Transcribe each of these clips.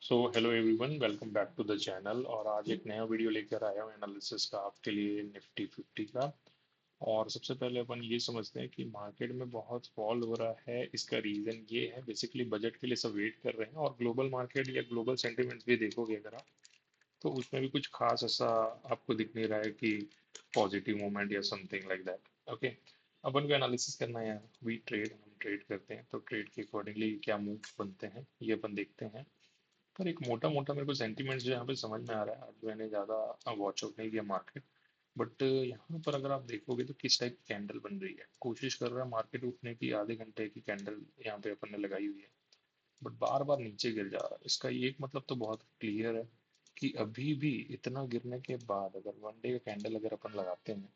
So hello everyone, welcome back to the channel. और आज एक नया वीडियो लेकर आया हूँ एनालिसिस का आपके लिए निफ्टी 50 का। और सबसे पहले अपन ये समझते हैं कि मार्केट में बहुत फॉल हो रहा है। इसका रीज़न ये है, बेसिकली बजट के लिए सब वेट कर रहे हैं। और ग्लोबल मार्केट या ग्लोबल सेंटिमेंट्स भी देखोगे अगर आप, तो उसमें भी कुछ खास ऐसा आपको दिख नहीं रहा है कि पॉजिटिव मोमेंट या समथिंग लाइक दैट। ओके, अपन को एनालिसिस करना है। वी ट्रेड, हम ट्रेड करते हैं, तो ट्रेड के अकॉर्डिंगली क्या मूव बनते हैं ये अपन देखते हैं। पर एक मोटा मोटा मेरे को सेंटीमेंट्स जो यहाँ पे समझ में आ रहा है। आज मैंने ज़्यादा वॉच आउट नहीं किया मार्केट, बट यहाँ पर अगर आप देखोगे तो किस टाइप की कैंडल बन रही है। कोशिश कर रहा है मार्केट उठने की, आधे घंटे की कैंडल यहाँ पे अपन ने लगाई हुई है, बट बार बार नीचे गिर जा रहा है। इसका ये एक मतलब तो बहुत क्लियर है कि अभी भी इतना गिरने के बाद, अगर वन डे का कैंडल अगर अपन लगाते हैं,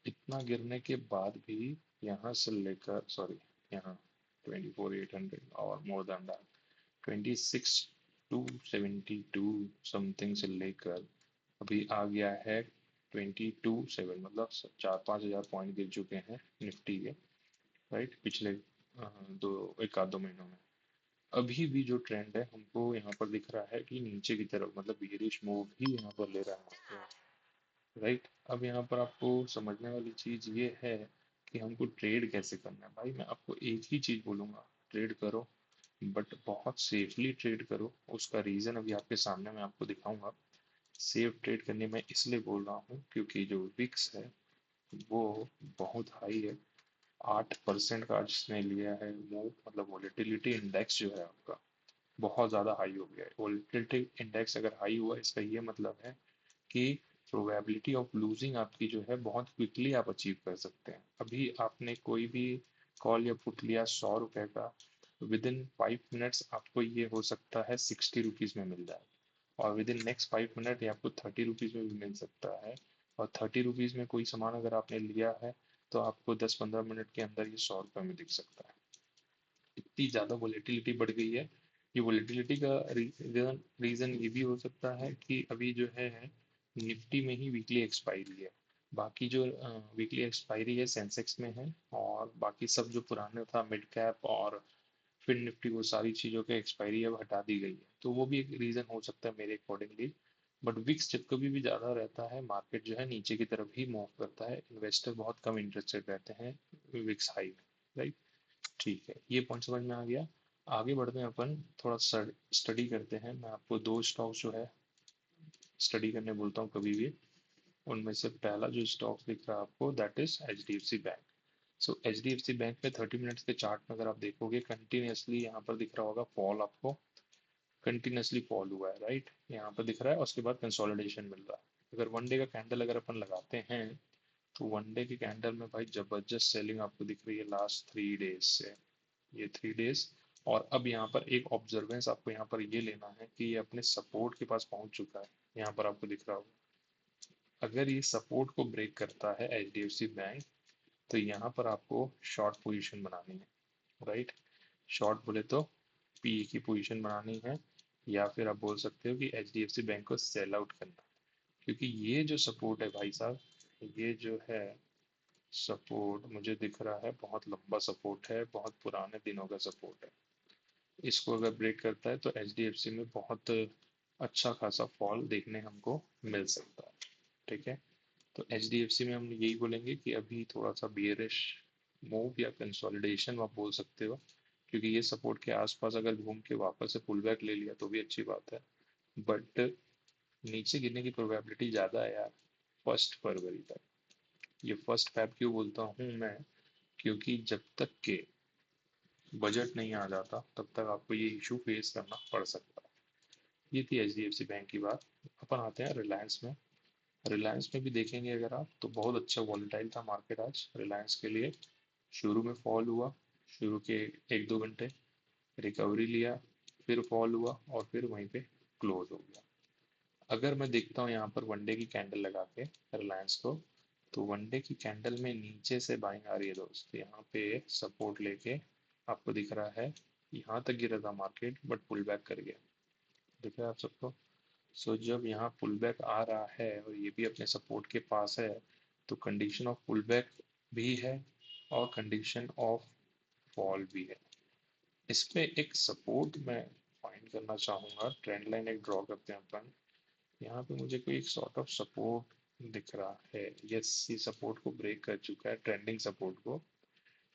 इतना गिरने के बाद भी यहाँ से लेकर, सॉरी, यहाँ 24,800 और मोर देन दैट 26,272 समथिंग से लेकर अभी आ गया है 22,700, मतलब 4-5 हज़ार पॉइंट गिर चुके हैं निफ्टी के। राइट, पिछले दो एक आध दो महीनों में। अभी भी जो ट्रेंड है हमको यहाँ पर दिख रहा है कि नीचे की तरफ, मतलब बेरिश मूव ही यहाँ पर ले रहा है। राइट, अब यहाँ पर आपको समझने वाली चीज ये है कि हमको ट्रेड कैसे करना है। भाई मैं आपको एक ही चीज बोलूंगा, ट्रेड करो, बट बहुत सेफली ट्रेड करो। उसका रीजन अभी आपके सामने मैं आपको दिखाऊंगा। सेफ ट्रेड करने में इसलिए बोल रहा हूँ क्योंकि जो विक्स है वो बहुत हाई है। 8% का जिसने लिया है वो, मतलब वोलेटिलिटी इंडेक्स जो है आपका बहुत ज़्यादा हाई हो गया है। वोलेटिलिटी इंडेक्स अगर हाई हुआ, इसका ये मतलब है कि प्रोबेबिलिटी ऑफ लूजिंग आपकी जो है बहुत क्विकली आप अचीव कर सकते हैं। अभी आपने कोई भी कॉल या पुट लिया 100 रुपए का, विद इन 5 मिनट्स आपको ये हो सकता है 60 रुपीज़ में मिल जाए, और विद इन नेक्स्ट 5 मिनट ये आपको 30 रुपीज़ में भी मिल सकता है। और 30 रुपीज़ में कोई सामान अगर आपने लिया है, तो आपको 10-15 मिनट के अंदर ये 100 रुपये में दिख सकता है। इतनी ज़्यादा वोलेटिलिटी बढ़ गई है। ये वोलेटिलिटी का रीज़न ये भी हो सकता है कि अभी जो है निफ्टी में ही वीकली एक्सपायरी है। बाकी जो वीकली एक्सपायरी है सेंसेक्स में है, और बाकी सब जो पुराने था मिड कैप और फिर निफ्टी, वो सारी चीज़ों के एक्सपायरी अब हटा दी गई है। तो वो भी एक रीज़न हो सकता है मेरे अकॉर्डिंगली। बट विक्स जब कभी भी ज़्यादा रहता है, मार्केट जो है नीचे की तरफ ही मूव करता है। इन्वेस्टर बहुत कम इंटरेस्टेड रहते हैं विक्स हाई में। राइट, ठीक है, ये पॉइंट समझ में आ गया। आगे बढ़ते हैं अपन, थोड़ा स्टडी करते हैं। मैं आपको दो स्टॉक जो है स्टडी करने बोलता हूँ कभी भी। उनमें से पहला जो स्टॉक दिख रहा है आपको, that is H D F C bank. So H D F C bank में 30 मिनट्स के चार्ट में अगर आप देखोगे, कंटिन्यूसली यहाँ पर दिख रहा होगा फॉल आपको। कंटिन्यूसली फॉल हुआ है, राइट, यहाँ पर दिख रहा है। उसके बाद कंसोलिडेशन मिल रहा है। अगर वन डे का कैंडल अगर अपन लगाते हैं, तो वन डे के कैंडल में भाई जबरदस्त सेलिंग आपको दिख रही है लास्ट 3 डेज से। ये 3 डेज। और अब यहाँ पर एक ऑब्जर्वेंस आपको यहाँ पर ये लेना है कि ये अपने सपोर्ट के पास पहुंच चुका है। यहाँ पर आपको दिख रहा होगा, अगर ये सपोर्ट को ब्रेक करता है H D F C bank, तो यहाँ पर आपको शॉर्ट पोजीशन बनानी है। राइट, शॉर्ट बोले तो पी की पोजीशन बनानी है, या फिर आप बोल सकते हो कि H D F C bank को सेल आउट करना है। क्योंकि ये जो सपोर्ट है भाई साहब, ये जो है सपोर्ट मुझे दिख रहा है बहुत लंबा सपोर्ट है, बहुत पुराने दिनों का सपोर्ट है। इसको अगर ब्रेक करता है तो एच डी एफ सी में बहुत अच्छा खासा फॉल देखने हमको मिल सकता है। ठीक है, तो एच डी एफ सी में हम यही बोलेंगे कि अभी थोड़ा सा बियरिश मूव या कंसोलिडेशन आप बोल सकते हो। क्योंकि ये सपोर्ट के आसपास अगर घूम के वापस से पुल बैक ले लिया तो भी अच्छी बात है, बट नीचे गिरने की प्रोबेबिलिटी ज़्यादा है यार 1 फरवरी तक। ये 1 फेब क्यों बोलता हूँ मैं, क्योंकि जब तक के बजट नहीं आ जाता तब तक आपको ये इशू फेस करना पड़ सकता है। ये थी H D F C bank की बात। अपन आते हैं रिलायंस में। रिलायंस में भी देखेंगे अगर आप, तो बहुत अच्छा वॉलेटाइल था मार्केट आज रिलायंस के लिए। शुरू में फॉल हुआ, शुरू के 1-2 घंटे रिकवरी लिया, फिर फॉल हुआ और फिर वहीं पे क्लोज हो गया। अगर मैं देखता हूँ यहाँ पर वनडे की कैंडल लगा के रिलायंस को, तो वनडे की कैंडल में नीचे से बाइंग आ रही है दोस्त। यहाँ पे सपोर्ट लेके आपको दिख रहा है, यहाँ तक गिरा था मार्केट बट पुल बैक कर गया। दिख रहा है आप सबको। सो जब यहाँ पुल बैक आ रहा है और ये भी अपने सपोर्ट के पास है, तो कंडीशन ऑफ पुल बैक भी है और कंडीशन ऑफ फॉल भी है। इस पे एक सपोर्ट मैं फाइंड करना चाहूंगा। ट्रेंड लाइन एक ड्रॉ करते हैं अपन। यहाँ पे मुझे कोई एक सॉर्ट ऑफ सपोर्ट दिख रहा है। यस, ये सपोर्ट को ब्रेक कर चुका है, ट्रेंडिंग सपोर्ट को।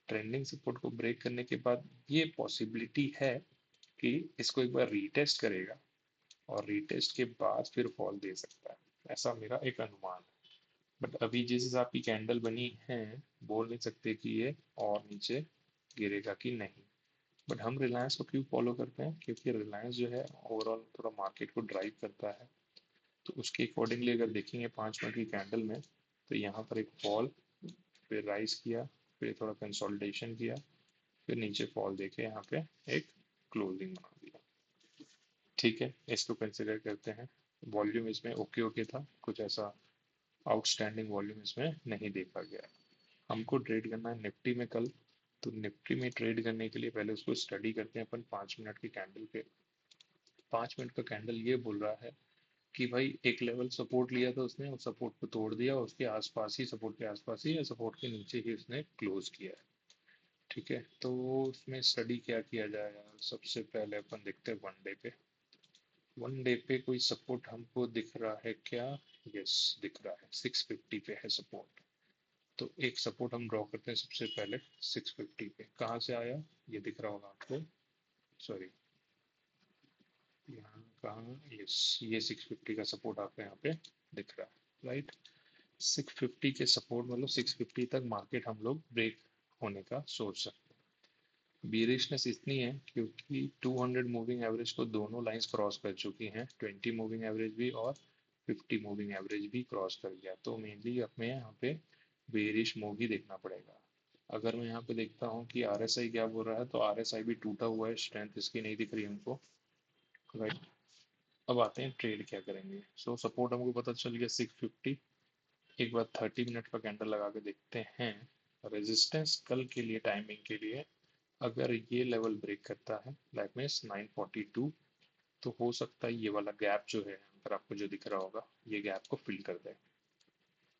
ट्रेंडिंग सपोर्ट को ब्रेक करने के बाद ये पॉसिबिलिटी है कि इसको एक बार रीटेस्ट करेगा और रीटेस्ट के बाद फिर फॉल दे सकता है, ऐसा मेरा एक अनुमान है। बट अभी जिस हिसाब की कैंडल बनी है, बोल नहीं सकते कि ये और नीचे गिरेगा कि नहीं। बट हम रिलायंस को क्यों फॉलो करते हैं? क्योंकि रिलायंस जो है ओवरऑल थोड़ा मार्केट को ड्राइव करता है। तो उसके अकॉर्डिंगली अगर देखेंगे 5 मिनट की कैंडल में, तो यहाँ पर एक फॉल, फिर राइज किया, फिर थोड़ा कंसोलिडेशन किया, फिर नीचे फॉल देके यहाँ पे एक क्लोजिंग बना दिया। ठीक है, इसको कंसिडर करते हैं। वॉल्यूम इसमें ओके ओके था, कुछ ऐसा आउटस्टैंडिंग वॉल्यूम इसमें नहीं देखा गया। हमको ट्रेड करना है निफ्टी में कल। तो निफ्टी में ट्रेड करने के लिए पहले उसको स्टडी करते हैं अपन 5 मिनट की कैंडल पे। 5 मिनट का कैंडल ये बोल रहा है कि भाई एक लेवल सपोर्ट लिया था उसने, उस सपोर्ट को तोड़ दिया, उसके आसपास ही, सपोर्ट के आसपास ही या सपोर्ट के नीचे ही उसने क्लोज किया है। ठीक है, तो उसमें स्टडी क्या किया जाएगा? सबसे पहले अपन देखते हैं वन डे पे। वन डे पे कोई सपोर्ट हमको दिख रहा है क्या? यस, दिख रहा है, 650 पे है सपोर्ट। तो एक सपोर्ट हम ड्रॉ करते हैं सबसे पहले 650 पे। कहाँ से आया ये दिख रहा होगा आपको, सॉरी, यहाँ कहाँ, यस, ये 650 का सपोर्ट आपको यहाँ पे दिख रहा है, राइट। 650 के सपोर्ट मतलब 650 तक मार्केट हम लोग ब्रेक होने का सोच सकते हैं। बेरिशनेस इतनी है क्योंकि 200 मूविंग एवरेज को दोनों लाइंस क्रॉस कर चुकी हैं, 20 मूविंग एवरेज भी और 50 मूविंग एवरेज भी क्रॉस कर गया। तो मेनली हमें यहाँ पे बेरिश मूव ही देखना पड़ेगा। अगर मैं यहाँ पे देखता हूँ कि आरएसआई क्या बोल रहा है, तो आरएसआई भी टूटा हुआ है, स्ट्रेंथ इसकी नहीं दिख रही हमको, राइट। अब आते हैं ट्रेड क्या करेंगे। सो सपोर्ट हमको पता चल गया 650। एक बार 30 मिनट का कैंडल लगा के देखते हैं। रेजिस्टेंस कल के लिए, टाइमिंग के लिए, अगर ये लेवल ब्रेक करता है, दैट मीन्स 942, तो हो सकता है ये वाला गैप जो है, अगर आपको जो दिख रहा होगा, ये गैप को फिल कर दे।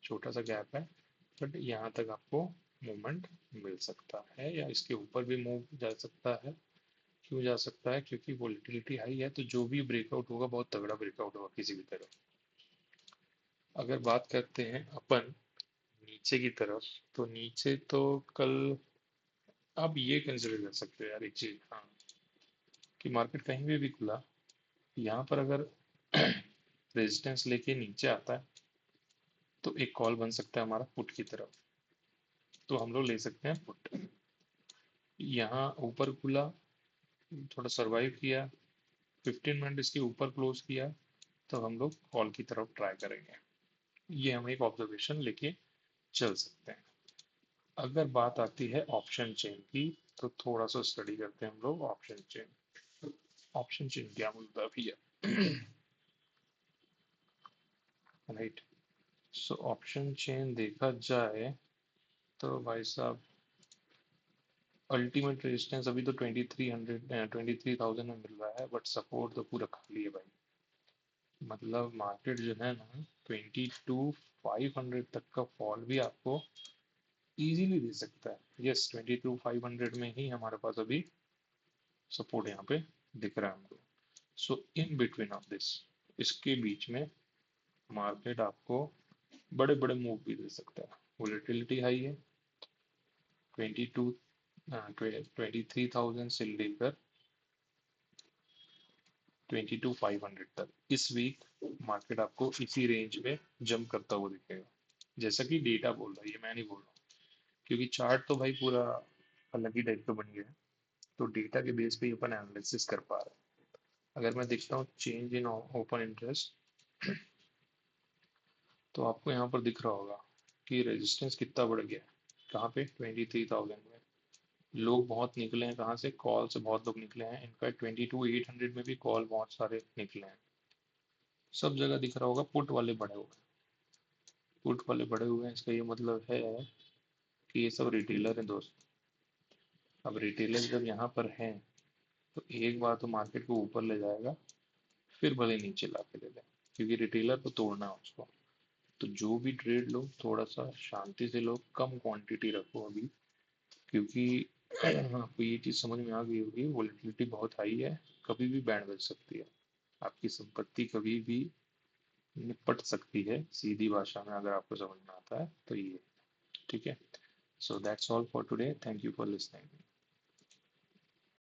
छोटा सा गैप है, बट यहाँ तक आपको मूवमेंट मिल सकता है या इसके ऊपर भी मूव जा सकता है। क्यों जा सकता है? क्योंकि वोलेटिलिटी हाई है, तो जो भी ब्रेकआउट होगा बहुत तगड़ा ब्रेकआउट होगा किसी भी तरह। अगर बात करते हैं अपन नीचे की तरफ, तो नीचे तो कल आप ये कंसिडर कर सकते हो यार एक चीज, हाँ, कि मार्केट कहीं भी खुला, यहाँ पर अगर रेजिस्टेंस लेके नीचे आता है, तो एक कॉल बन सकता है हमारा पुट की तरफ। तो हम लोग ले सकते हैं पुट। यहाँ ऊपर खुला, थोड़ा सरवाइव किया, 15 मिनट इसके ऊपर क्लोज किया, तो हम लोग कॉल की तरफ ट्राई करेंगे। ये हम एक ऑब्जर्वेशन लेके चल सकते हैं। अगर बात आती है ऑप्शन चेन की, तो थोड़ा सा स्टडी करते हैं हम लोग ऑप्शन चेन। ऑप्शन चेन क्या बोलता है भैया? राइट। सो ऑप्शन चेन देखा जाए तो भाई साहब, अल्टीमेट रेजिस्टेंस अभी तो 2300, 23,000 में मिल रहा है, बट सपोर्ट तो पूरा खाली है भाई। मतलब मार्केट जो है ना, 22,500 तक का फॉल भी आपको इजीली दे सकता है। यस, 22,500 में ही हमारे पास अभी सपोर्ट यहाँ पे दिख रहा है हमको। सो इन बिटवीन ऑफ दिस, इसके बीच में मार्केट आपको बड़े बड़े मूव भी दे सकता है। वोलेटिलिटी हाई है, 23,000 से लेकर 22,500 तक इस वीक मार्केट आपको इसी रेंज में जंप करता हुआ दिखेगा, जैसा कि डेटा बोल रहा है, ये मैं नहीं बोल रहा हूँ। क्योंकि चार्ट तो भाई पूरा अलग ही टाइप का बन गया है, तो डेटा के बेस पे ही अपन एनालिसिस कर पा रहे हैं। अगर मैं देखता हूँ चेंज इन ओपन इंटरेस्ट, तो आपको यहाँ पर दिख रहा होगा कि रेजिस्टेंस कितना बढ़ गया है। कहाँ पे? 23,000 में। लोग बहुत निकले हैं, कहाँ से? कॉल से बहुत लोग निकले हैं। इनफैक्ट 22,800 में भी कॉल बहुत सारे निकले हैं। सब जगह दिख रहा होगा पुट वाले बढ़े हुए हैं। पुट वाले बढ़े हुए हैं, इसका ये मतलब है कि ये सब रिटेलर हैं दोस्त। अब रिटेलर जब यहाँ पर हैं, तो एक बार तो मार्केट को ऊपर ले जाएगा, फिर भले नीचे ला के ले जाए, क्योंकि रिटेलर को तोड़ना है उसको। तो जो भी ट्रेड लो, थोड़ा सा शांति से लो, कम क्वांटिटी रखो अभी, क्योंकि आपको ये चीज़ समझ में आ गई होगी, वोलेटिलिटी बहुत हाई है, कभी भी बैंड बज सकती है, आपकी संपत्ति कभी भी निपट सकती है, सीधी भाषा में अगर आपको समझ में आता है तो ये, ठीक है। So that's all for today, thank you for listening.